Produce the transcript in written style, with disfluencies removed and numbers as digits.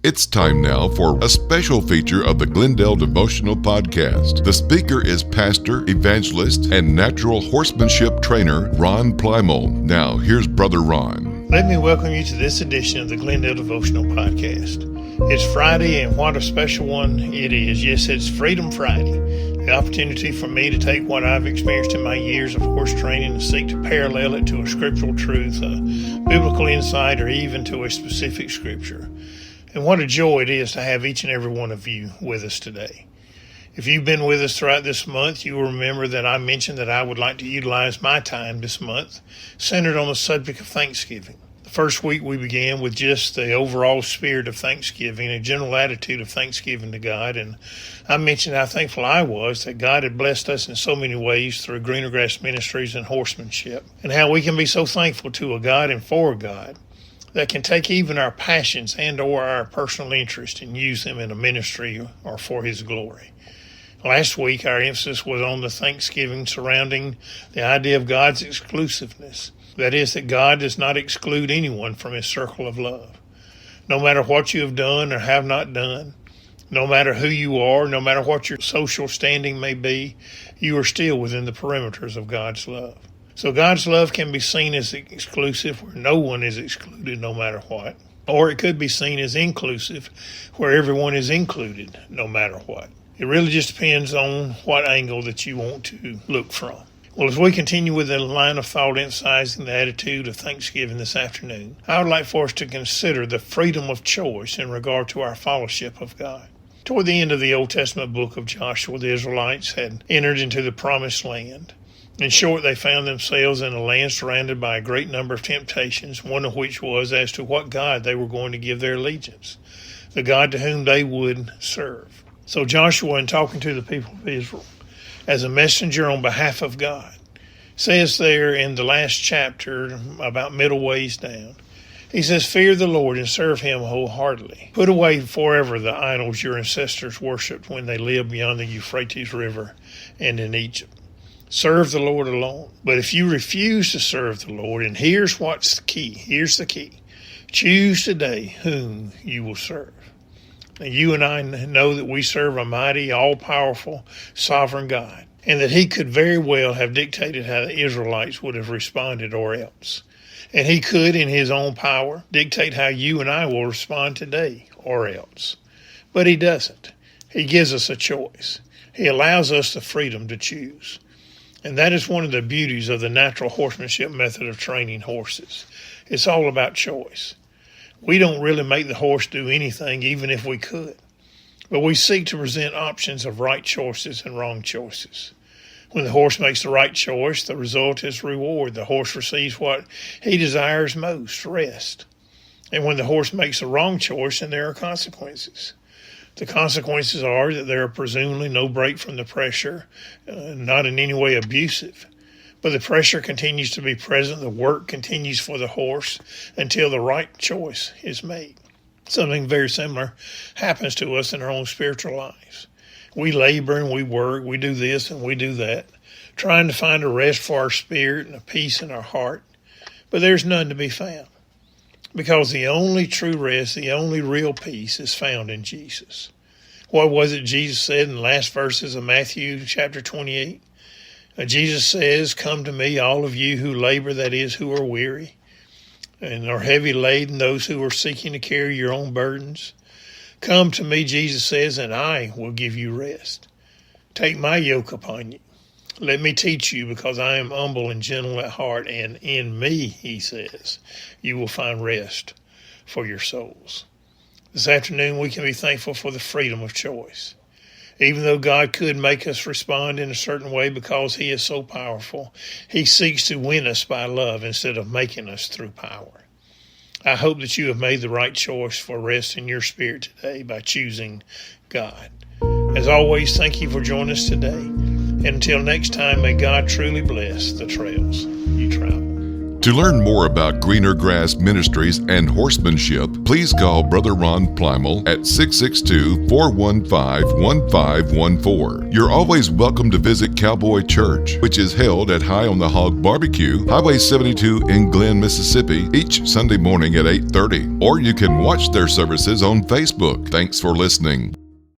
It's time now for a special feature of the Glendale Devotional Podcast. The speaker is pastor, evangelist, and natural horsemanship trainer Ron Plymel. Now, here's Brother Ron. Let me welcome you to this edition of the Glendale Devotional Podcast. It's Friday, and what a special one it is. Yes, it's Freedom Friday, the opportunity for me to take what I've experienced in my years of horse training and seek to parallel it to a scriptural truth, a biblical insight, or even to a specific scripture. And what a joy it is to have each and every one of you with us today. If you've been with us throughout this month, you will remember that I mentioned that I would like to utilize my time this month centered on the subject of Thanksgiving. The first week we began with just the overall spirit of Thanksgiving, a general attitude of thanksgiving to God. And I mentioned how thankful I was that God had blessed us in so many ways through Greener Grass Ministries and horsemanship, and how we can be so thankful to a God and for a God that can take even our passions and or our personal interest and use them in a ministry or for His glory. Last week, our emphasis was on the thanksgiving surrounding the idea of God's exclusiveness. That is, that God does not exclude anyone from His circle of love. No matter what you have done or have not done, no matter who you are, no matter what your social standing may be, you are still within the perimeters of God's love. So God's love can be seen as exclusive, where no one is excluded no matter what. Or it could be seen as inclusive, where everyone is included no matter what. It really just depends on what angle that you want to look from. Well, as we continue with the line of thought emphasizing the attitude of thanksgiving this afternoon, I would like for us to consider the freedom of choice in regard to our fellowship of God. Toward the end of the Old Testament book of Joshua, the Israelites had entered into the promised land. In short, they found themselves in a land surrounded by a great number of temptations, one of which was as to what God they were going to give their allegiance, the God to whom they would serve. So Joshua, in talking to the people of Israel, as a messenger on behalf of God, says there in the last chapter, about middle ways down, he says, "Fear the Lord and serve Him wholeheartedly. Put away forever the idols your ancestors worshipped when they lived beyond the Euphrates River and in Egypt. Serve the Lord alone. But if you refuse to serve the Lord," and here's what's the key, here's the key, "choose today whom you will serve." Now, you and I know that we serve a mighty, all-powerful, sovereign God, and that He could very well have dictated how the Israelites would have responded or else. And He could, in His own power, dictate how you and I will respond today or else. But He doesn't. He gives us a choice. He allows us the freedom to choose. And that is one of the beauties of the natural horsemanship method of training horses. It's all about choice. We don't really make the horse do anything, even if we could. But we seek to present options of right choices and wrong choices. When the horse makes the right choice, the result is reward. The horse receives what he desires most, rest. And when the horse makes the wrong choice, then there are consequences. The consequences are that there are presumably no break from the pressure, not in any way abusive. But the pressure continues to be present. The work continues for the horse until the right choice is made. Something very similar happens to us in our own spiritual lives. We labor and we work, we do this and we do that, trying to find a rest for our spirit and a peace in our heart. But there's none to be found. Because the only true rest, the only real peace is found in Jesus. What was it Jesus said in the last verses of Matthew chapter 28? Jesus says, "Come to me, all of you who labor, that is, who are weary, and are heavy laden, those who are seeking to carry your own burdens. Come to me," Jesus says, "and I will give you rest. Take my yoke upon you. Let me teach you, because I am humble and gentle at heart, and in me," He says, "you will find rest for your souls." This afternoon, we can be thankful for the freedom of choice. Even though God could make us respond in a certain way because He is so powerful, He seeks to win us by love instead of making us through power. I hope that you have made the right choice for rest in your spirit today by choosing God. As always, thank you for joining us today. And until next time, may God truly bless the trails you travel. To learn more about Greener Grass Ministries and horsemanship, please call Brother Ron Plymel at 662-415-1514. You're always welcome to visit Cowboy Church, which is held at High on the Hog Barbecue, Highway 72 in Glenn, Mississippi, each Sunday morning at 8:30. Or you can watch their services on Facebook. Thanks for listening.